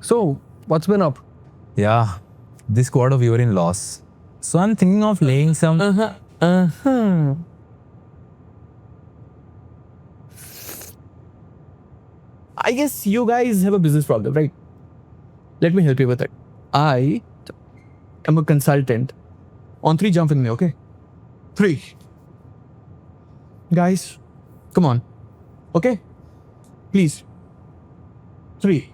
So, what's been up? Yeah, this quarter we were in loss. So I'm thinking of laying some... I guess you guys have a business problem, right? Let me help you with it. I am a consultant. On 3, jump with me, okay? 3. Guys, come on. Okay? Please. 3.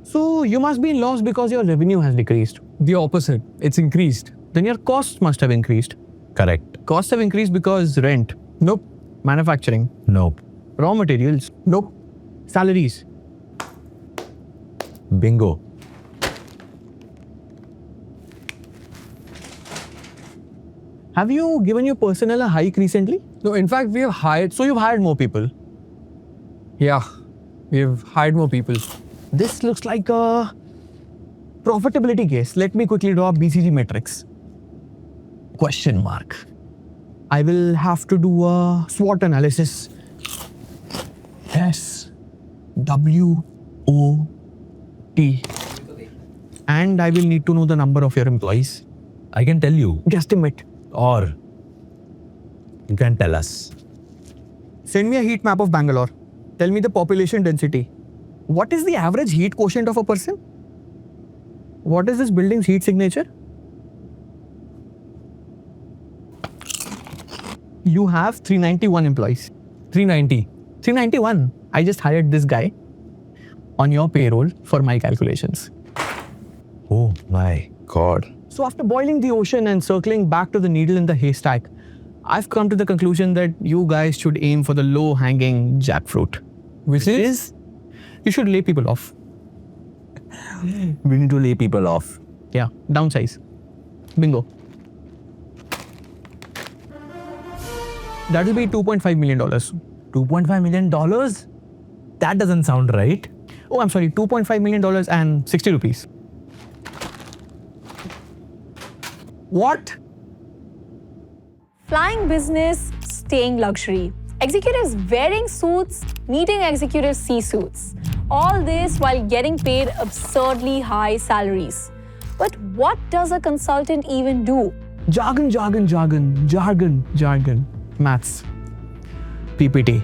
So you must be in loss because your revenue has decreased. The opposite. It's increased. Then your costs must have increased. Correct. Costs have increased because rent. Nope. Manufacturing. Nope. Raw materials. Nope. Salaries. Bingo. Have you given your personnel a hike recently? No, in fact, we have hired... So you've hired more people. Yeah, we have hired more people. This looks like a profitability case. Let me quickly draw BCG metrics. Question mark. I will have to do a SWOT analysis. SWOT. And I will need to know the number of your employees. I can tell you. Guesstimate. Or you can tell us. Send me a heat map of Bangalore. Tell me the population density. What is the average heat quotient of a person? What is this building's heat signature? You have 391 employees. 390. 391. I just hired this guy on your payroll for my calculations. Oh my God. So after boiling the ocean and circling back to the needle in the haystack, I've come to the conclusion that you guys should aim for the low-hanging jackfruit. Which is? You should lay people off. We need to lay people off. Yeah, downsize. Bingo. That'll be $2.5 million. $2.5 million? That doesn't sound right. Oh, I'm sorry, $2.5 million and 60 rupees. What? Flying business, staying luxury. Executives wearing suits, meeting executive C-suits. All this while getting paid absurdly high salaries. But what does a consultant even do? Jargon. Maths. PPT.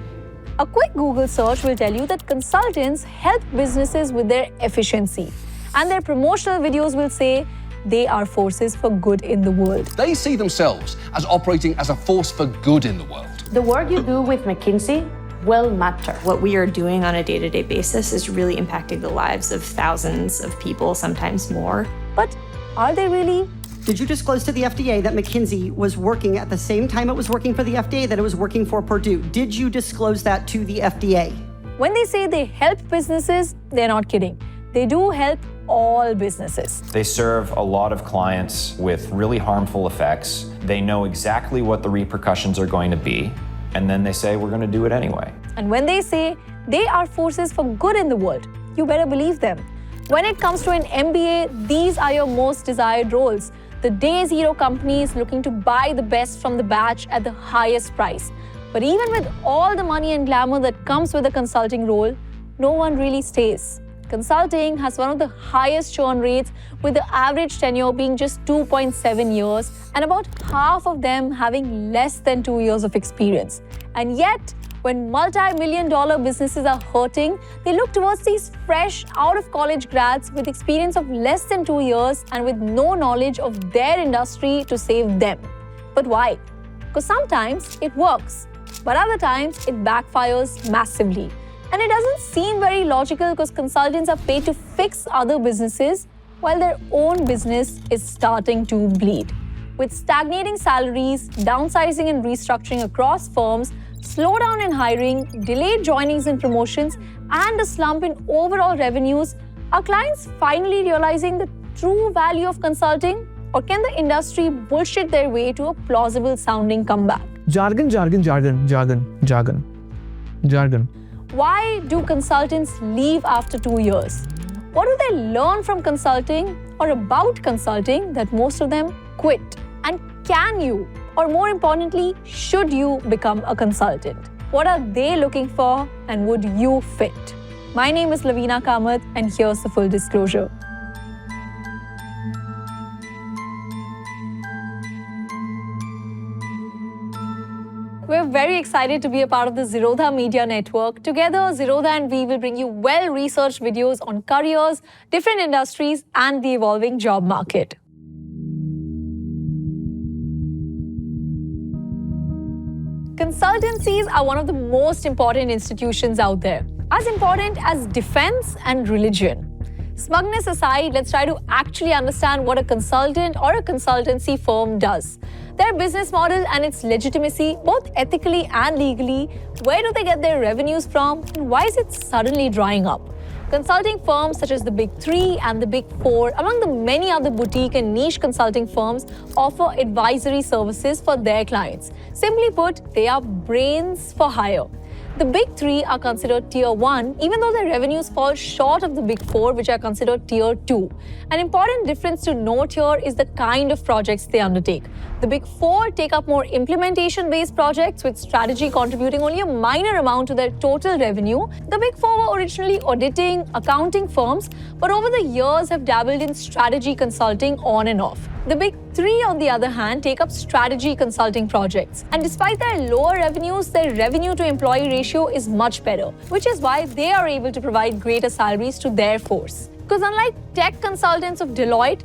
A quick Google search will tell you that consultants help businesses with their efficiency. And their promotional videos will say they are forces for good in the world. They see themselves as operating as a force for good in the world. The work you do with McKinsey will matter. What we are doing on a day-to-day basis is really impacting the lives of thousands of people, sometimes more. But are they really? Did you disclose to the FDA that McKinsey was working at the same time it was working for the FDA that it was working for Purdue? Did you disclose that to the FDA? When they say they help businesses, they're not kidding. They do help all businesses. They serve a lot of clients with really harmful effects. They know exactly what the repercussions are going to be, and then they say, we're going to do it anyway. And when they say they are forces for good in the world, you better believe them. When it comes to an MBA, these are your most desired roles. The day zero companies looking to buy the best from the batch at the highest price. But even with all the money and glamour that comes with a consulting role, no one really stays. Consulting has one of the highest churn rates, with the average tenure being just 2.7 years and about half of them having less than 2 years of experience. And yet, when multi-million-dollar businesses are hurting, they look towards these fresh, out-of-college grads with experience of less than 2 years and with no knowledge of their industry to save them. But why? Because sometimes it works, but other times it backfires massively. And it doesn't seem very logical because consultants are paid to fix other businesses while their own business is starting to bleed. With stagnating salaries, downsizing and restructuring across firms, slowdown in hiring, delayed joinings and promotions, and a slump in overall revenues, are clients finally realizing the true value of consulting? Or can the industry bullshit their way to a plausible sounding comeback? Jargon. Why do consultants leave after 2 years? What do they learn from consulting or about consulting that most of them quit? And can you, or more importantly, should you become a consultant? What are they looking for, and would you fit? My name is Lavina Kamath, and here's the full disclosure. We're very excited to be a part of the Zerodha Media Network. Together, Zerodha and we will bring you well-researched videos on careers, different industries, and the evolving job market. Consultancies are one of the most important institutions out there, as important as defense and religion. Smugness aside, let's try to actually understand what a consultant or a consultancy firm does. Their business model and its legitimacy, both ethically and legally, where do they get their revenues from, and why is it suddenly drying up? Consulting firms such as the Big Three and the Big Four, among the many other boutique and niche consulting firms, offer advisory services for their clients. Simply put, they are brains for hire. The Big Three are considered Tier 1, even though their revenues fall short of the Big Four, which are considered Tier 2. An important difference to note here is the kind of projects they undertake. The Big Four take up more implementation-based projects, with strategy contributing only a minor amount to their total revenue. The Big Four were originally auditing, accounting firms, but over the years have dabbled in strategy consulting on and off. The Big Three, on the other hand, take up strategy consulting projects. And despite their lower revenues, their revenue to employee ratio is much better, which is why they are able to provide greater salaries to their force. Because unlike tech consultants of Deloitte,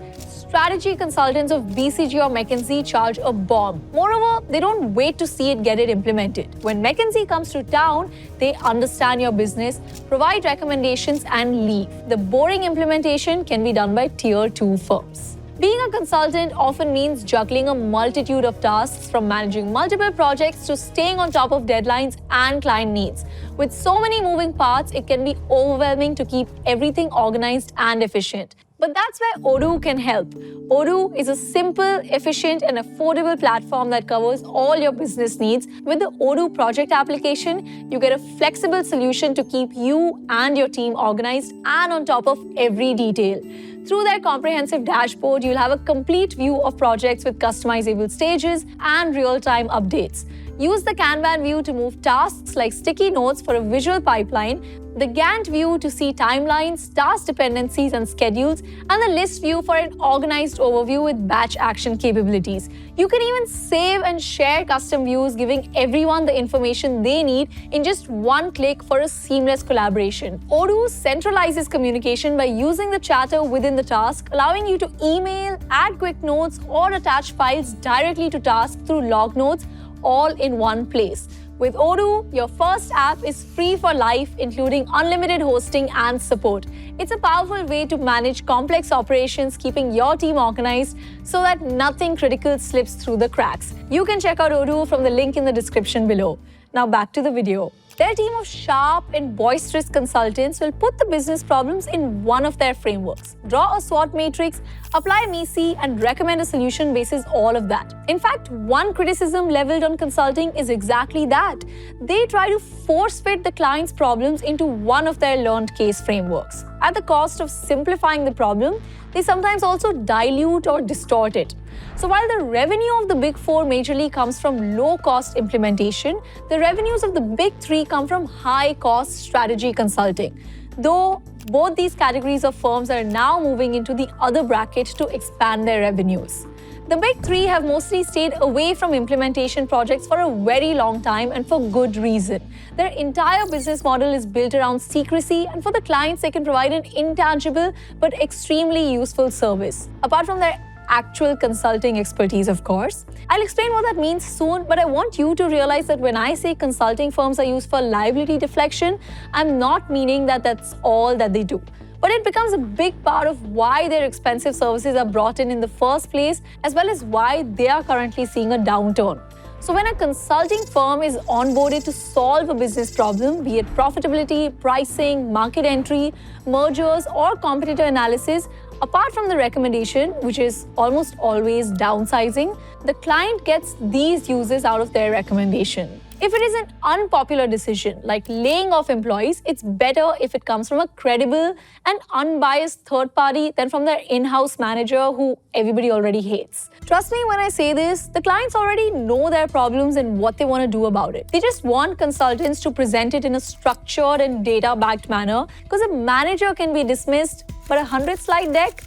strategy consultants of BCG or McKinsey charge a bomb. Moreover, they don't wait to see it get implemented. When McKinsey comes to town, they understand your business, provide recommendations, and leave. The boring implementation can be done by Tier 2 firms. Being a consultant often means juggling a multitude of tasks, from managing multiple projects to staying on top of deadlines and client needs. With so many moving parts, it can be overwhelming to keep everything organized and efficient. But that's where Odoo can help. Odoo is a simple, efficient, and affordable platform that covers all your business needs. With the Odoo project application, you get a flexible solution to keep you and your team organized and on top of every detail. Through their comprehensive dashboard, you'll have a complete view of projects with customizable stages and real-time updates. Use the Kanban view to move tasks like sticky notes for a visual pipeline, the Gantt view to see timelines, task dependencies and schedules, and the list view for an organized overview with batch action capabilities. You can even save and share custom views, giving everyone the information they need in just one click for a seamless collaboration. Odoo centralizes communication by using the chatter within the task, allowing you to email, add quick notes, or attach files directly to tasks through log notes, all in one place. With Odoo, your first app is free for life, including unlimited hosting and support. It's a powerful way to manage complex operations, keeping your team organized so that nothing critical slips through the cracks. You can check out Odoo from the link in the description below. Now back to the video. Their team of sharp and boisterous consultants will put the business problems in one of their frameworks, draw a SWOT matrix, apply MECE, and recommend a solution basis all of that. In fact, one criticism leveled on consulting is exactly that. They try to force-fit the client's problems into one of their learned case frameworks. At the cost of simplifying the problem, they sometimes also dilute or distort it. So while the revenue of the Big Four majorly comes from low-cost implementation, the revenues of the Big Three come from high-cost strategy consulting. Though both these categories of firms are now moving into the other bracket to expand their revenues. The Big Three have mostly stayed away from implementation projects for a very long time, and for good reason. Their entire business model is built around secrecy, and for the clients, they can provide an intangible but extremely useful service. Apart from their actual consulting expertise, of course. I'll explain what that means soon, but I want you to realize that when I say consulting firms are used for liability deflection, I'm not meaning that that's all that they do. But it becomes a big part of why their expensive services are brought in the first place, as well as why they are currently seeing a downturn. So when a consulting firm is onboarded to solve a business problem, be it profitability, pricing, market entry, mergers, or competitor analysis, apart from the recommendation, which is almost always downsizing, the client gets these uses out of their recommendation. If it is an unpopular decision, like laying off employees, it's better if it comes from a credible and unbiased third party than from their in-house manager who everybody already hates. Trust me when I say this, the clients already know their problems and what they want to do about it. They just want consultants to present it in a structured and data-backed manner because a manager can be dismissed, but a 100-slide deck?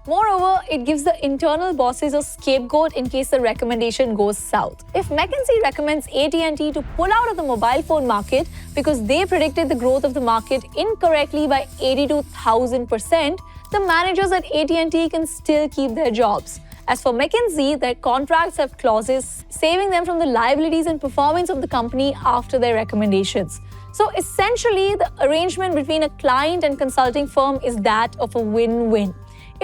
Moreover, it gives the internal bosses a scapegoat in case the recommendation goes south. If McKinsey recommends AT&T to pull out of the mobile phone market because they predicted the growth of the market incorrectly by 82,000%, the managers at AT&T can still keep their jobs. As for McKinsey, their contracts have clauses saving them from the liabilities and performance of the company after their recommendations. So essentially, the arrangement between a client and consulting firm is that of a win-win.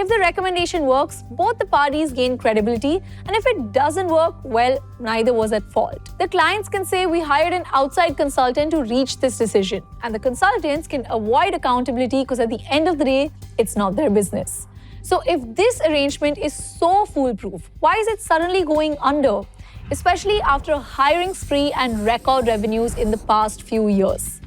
If the recommendation works, both the parties gain credibility, and if it doesn't work, well, neither was at fault. The clients can say we hired an outside consultant to reach this decision, and the consultants can avoid accountability because at the end of the day, it's not their business. So if this arrangement is so foolproof, why is it suddenly going under? Especially after a hiring spree and record revenues in the past few years.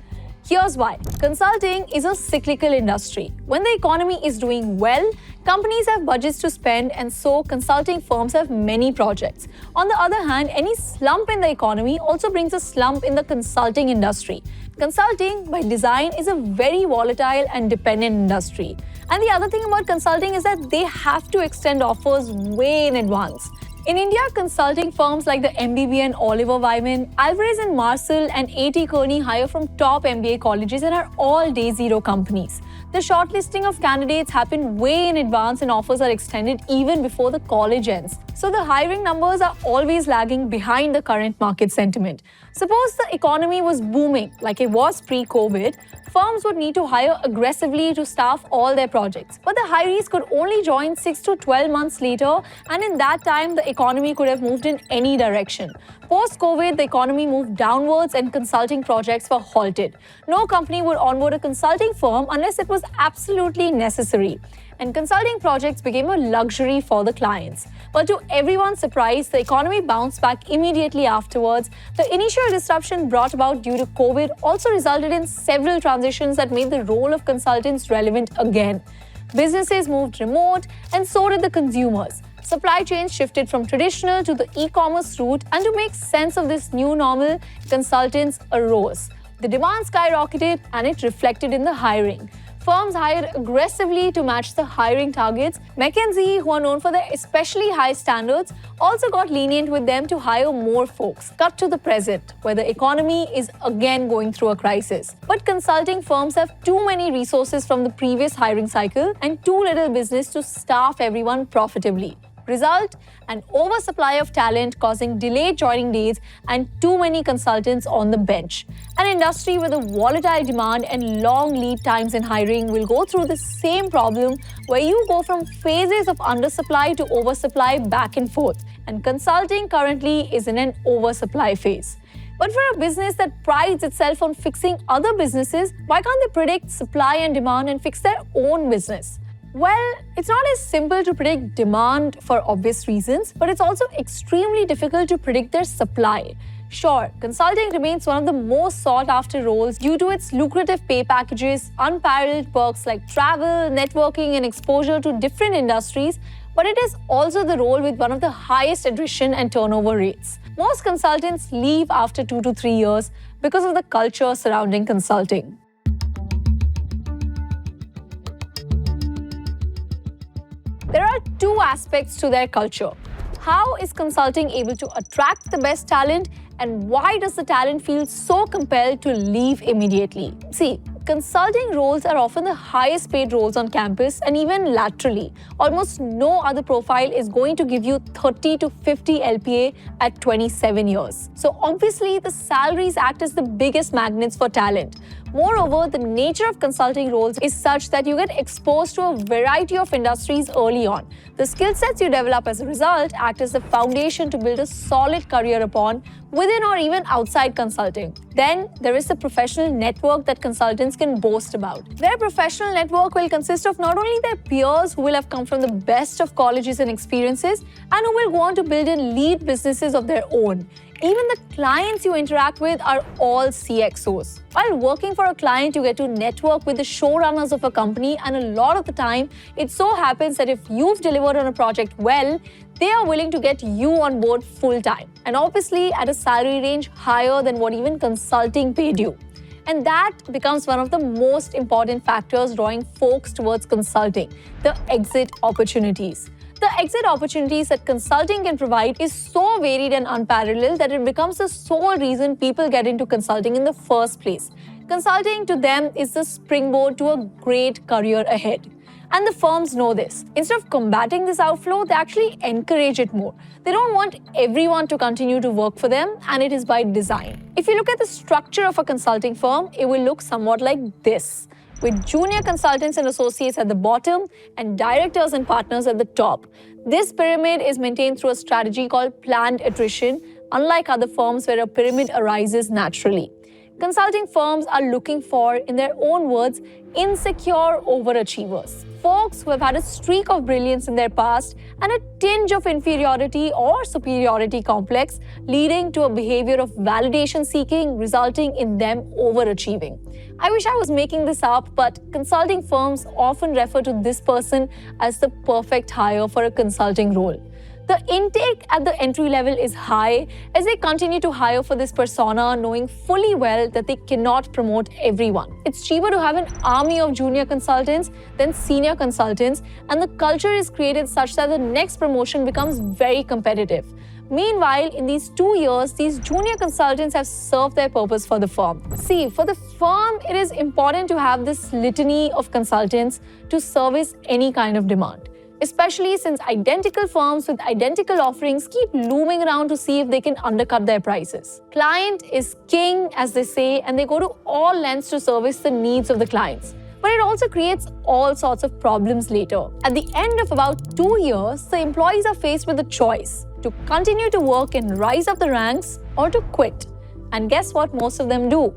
Here's why. Consulting is a cyclical industry. When the economy is doing well, companies have budgets to spend, and so consulting firms have many projects. On the other hand, any slump in the economy also brings a slump in the consulting industry. Consulting, by design, is a very volatile and dependent industry. And the other thing about consulting is that they have to extend offers way in advance. In India, consulting firms like the MBB and Oliver Wyman, Alvarez and Marsal, and A.T. Kearney hire from top MBA colleges and are all day zero companies. The shortlisting of candidates happen way in advance and offers are extended even before the college ends. So the hiring numbers are always lagging behind the current market sentiment. Suppose the economy was booming like it was pre-COVID, firms would need to hire aggressively to staff all their projects. But the hirees could only join 6 to 12 months later, and in that time, the economy could have moved in any direction. Post-COVID, the economy moved downwards and consulting projects were halted. No company would onboard a consulting firm unless it was absolutely necessary. And consulting projects became a luxury for the clients. But to everyone's surprise, the economy bounced back immediately afterwards. The initial disruption brought about due to COVID also resulted in several transitions that made the role of consultants relevant again. Businesses moved remote, and so did the consumers. Supply chains shifted from traditional to the e-commerce route, and to make sense of this new normal, consultants arose. The demand skyrocketed, and it reflected in the hiring. Firms hired aggressively to match the hiring targets. McKinsey, who are known for their especially high standards, also got lenient with them to hire more folks. Cut to the present, where the economy is again going through a crisis. But consulting firms have too many resources from the previous hiring cycle and too little business to staff everyone profitably. Result, an oversupply of talent causing delayed joining dates and too many consultants on the bench. An industry with a volatile demand and long lead times in hiring will go through the same problem where you go from phases of undersupply to oversupply back and forth. And consulting currently is in an oversupply phase. But for a business that prides itself on fixing other businesses, why can't they predict supply and demand and fix their own business? Well, it's not as simple to predict demand for obvious reasons, but it's also extremely difficult to predict their supply. Sure, consulting remains one of the most sought-after roles due to its lucrative pay packages, unparalleled perks like travel, networking, and exposure to different industries, but it is also the role with one of the highest attrition and turnover rates. Most consultants leave after 2 to 3 years because of the culture surrounding consulting. There are two aspects to their culture. How is consulting able to attract the best talent, and why does the talent feel so compelled to leave immediately? See, consulting roles are often the highest paid roles on campus and even laterally. Almost no other profile is going to give you 30 to 50 LPA at 27 years. So obviously, the salaries act as the biggest magnets for talent. Moreover, the nature of consulting roles is such that you get exposed to a variety of industries early on. The skill sets you develop as a result act as the foundation to build a solid career upon within or even outside consulting. Then there is the professional network that consultants can boast about. Their professional network will consist of not only their peers who will have come from the best of colleges and experiences and who will go on to build and lead businesses of their own. Even the clients you interact with are all CXOs. While working for a client, you get to network with the showrunners of a company, and a lot of the time, it so happens that if you've delivered on a project well, they are willing to get you on board full-time. And obviously at a salary range higher than what even consulting paid you. And that becomes one of the most important factors drawing folks towards consulting, the exit opportunities. The exit opportunities that consulting can provide is so varied and unparalleled that it becomes the sole reason people get into consulting in the first place. Consulting to them is the springboard to a great career ahead. And the firms know this. Instead of combating this outflow, they actually encourage it more. They don't want everyone to continue to work for them, and it is by design. If you look at the structure of a consulting firm, it will look somewhat like this, with junior consultants and associates at the bottom and directors and partners at the top. This pyramid is maintained through a strategy called planned attrition, unlike other firms where a pyramid arises naturally. Consulting firms are looking for, in their own words, insecure overachievers. Folks who have had a streak of brilliance in their past and a tinge of inferiority or superiority complex, leading to a behavior of validation seeking, resulting in them overachieving. I wish I was making this up, but consulting firms often refer to this person as the perfect hire for a consulting role. The intake at the entry level is high as they continue to hire for this persona, knowing fully well that they cannot promote everyone. It's cheaper to have an army of junior consultants than senior consultants, and the culture is created such that the next promotion becomes very competitive. Meanwhile, in these 2 years, these junior consultants have served their purpose for the firm. See, for the firm, it is important to have this litany of consultants to service any kind of demand, especially since identical firms with identical offerings keep looming around to see if they can undercut their prices. Client is king, as they say, and they go to all lengths to service the needs of the clients. But it also creates all sorts of problems later. At the end of about 2 years, the employees are faced with a choice: to continue to work and rise up the ranks or to quit. And guess what most of them do?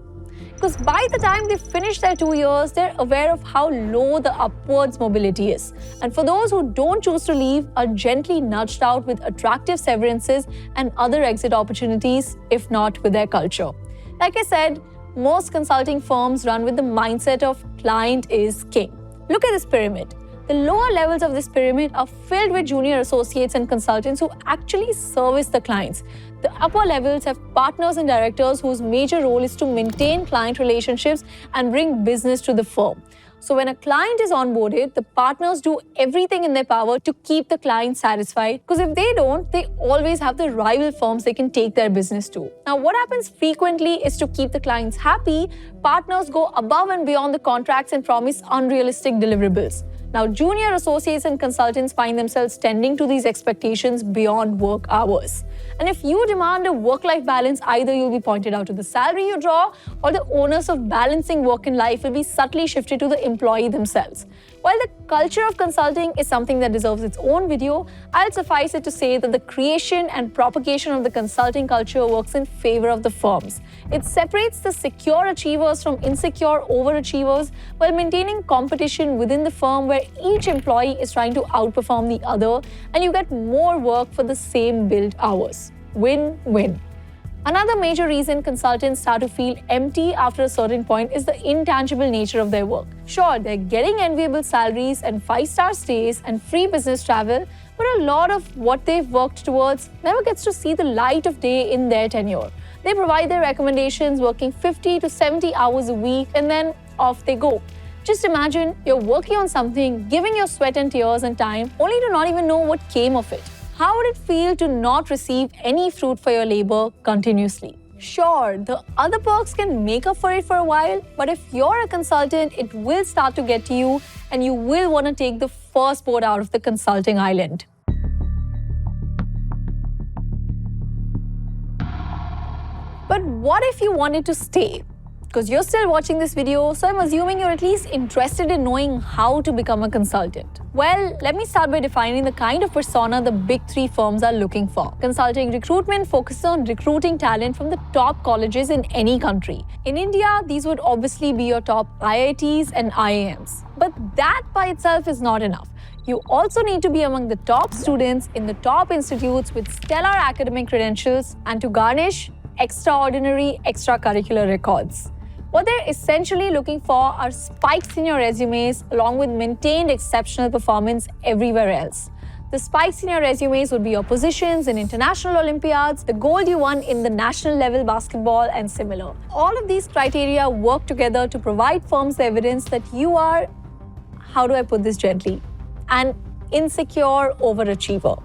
Because by the time they finish their 2 years, they're aware of how low the upwards mobility is. And for those who don't choose to leave, are gently nudged out with attractive severances and other exit opportunities, if not with their culture. Like I said, most consulting firms run with the mindset of client is king. Look at this pyramid. The lower levels of this pyramid are filled with junior associates and consultants who actually service the clients. The upper levels have partners and directors whose major role is to maintain client relationships and bring business to the firm. So when a client is onboarded, the partners do everything in their power to keep the client satisfied, because if they don't, they always have the rival firms they can take their business to. Now, what happens frequently is, to keep the clients happy, partners go above and beyond the contracts and promise unrealistic deliverables. Now, junior associates and consultants find themselves tending to these expectations beyond work hours. And if you demand a work-life balance, either you'll be pointed out to the salary you draw, or the onus of balancing work and life will be subtly shifted to the employee themselves. While the culture of consulting is something that deserves its own video, I'll suffice it to say that the creation and propagation of the consulting culture works in favor of the firms. It separates the secure achievers from insecure overachievers while maintaining competition within the firm where each employee is trying to outperform the other, and you get more work for the same billed hours. Win-win. Another major reason consultants start to feel empty after a certain point is the intangible nature of their work. Sure, they're getting enviable salaries and 5-star stays and free business travel, but a lot of what they've worked towards never gets to see the light of day in their tenure. They provide their recommendations working 50 to 70 hours a week, and then off they go. Just imagine you're working on something, giving your sweat and tears and time, only to not even know what came of it. How would it feel to not receive any fruit for your labor continuously? Sure, the other perks can make up for it for a while, but if you're a consultant, it will start to get to you, and you will want to take the first boat out of the consulting island. But what if you wanted to stay? Because you're still watching this video, so I'm assuming you're at least interested in knowing how to become a consultant. Well, let me start by defining the kind of persona the big three firms are looking for. Consulting recruitment focuses on recruiting talent from the top colleges in any country. In India, these would obviously be your top IITs and IIMs. But that by itself is not enough. You also need to be among the top students in the top institutes with stellar academic credentials and to garnish extraordinary extracurricular records. What they're essentially looking for are spikes in your resumes along with maintained exceptional performance everywhere else. The spikes in your resumes would be your positions in international Olympiads, the gold you won in the national level basketball, and similar. All of these criteria work together to provide firms the evidence that you are, how do I put this gently, an insecure overachiever.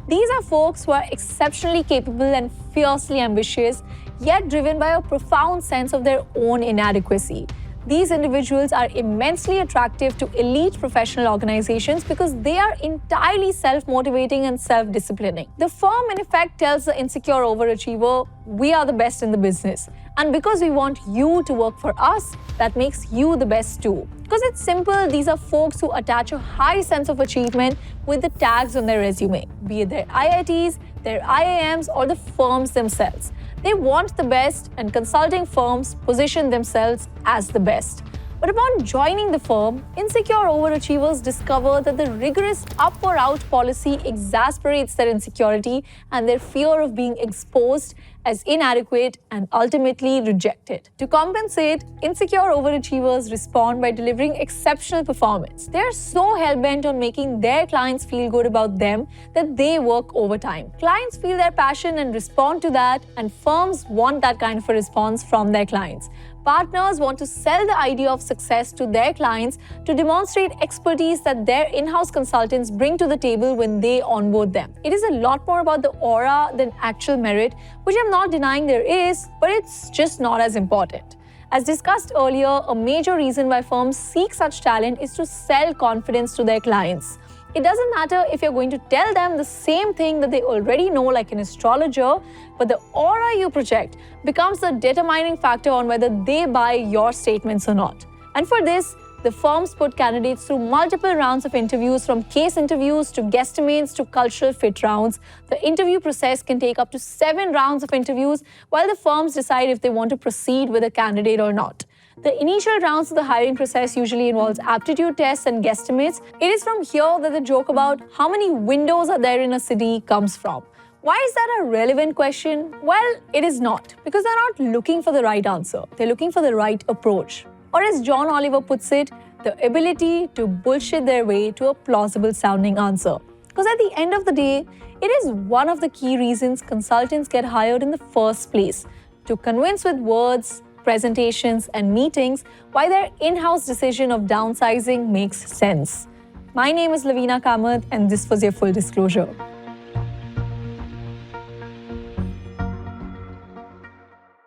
These are folks who are exceptionally capable and fiercely ambitious, yet driven by a profound sense of their own inadequacy. These individuals are immensely attractive to elite professional organizations because they are entirely self-motivating and self-disciplining. The firm, in effect, tells the insecure overachiever, we are the best in the business. And because we want you to work for us, that makes you the best too. Because it's simple, these are folks who attach a high sense of achievement with the tags on their resume, be it their IITs, their IIMs, or the firms themselves. They want the best, and consulting firms position themselves as the best. But upon joining the firm, insecure overachievers discover that the rigorous up or out policy exasperates their insecurity and their fear of being exposed as inadequate and ultimately rejected. To compensate, insecure overachievers respond by delivering exceptional performance. They are so hell-bent on making their clients feel good about them that they work overtime. Clients feel their passion and respond to that, and firms want that kind of a response from their clients. Partners want to sell the idea of success to their clients to demonstrate expertise that their in-house consultants bring to the table when they onboard them. It is a lot more about the aura than actual merit, which I'm not denying there is, but it's just not as important. As discussed earlier, a major reason why firms seek such talent is to sell confidence to their clients. It doesn't matter if you're going to tell them the same thing that they already know, like an astrologer, but the aura you project becomes the determining factor on whether they buy your statements or not. And for this, the firms put candidates through multiple rounds of interviews, from case interviews to guesstimates to cultural fit rounds. The interview process can take up to 7 rounds of interviews while the firms decide if they want to proceed with a candidate or not. The initial rounds of the hiring process usually involves aptitude tests and guesstimates. It is from here that the joke about how many windows are there in a city comes from. Why is that a relevant question? Well, it is not, because they're not looking for the right answer. They're looking for the right approach. Or as John Oliver puts it, the ability to bullshit their way to a plausible sounding answer. Because at the end of the day, it is one of the key reasons consultants get hired in the first place, to convince with words, presentations, and meetings why their in-house decision of downsizing makes sense. My name is Lavina Kamath, and this was your full disclosure.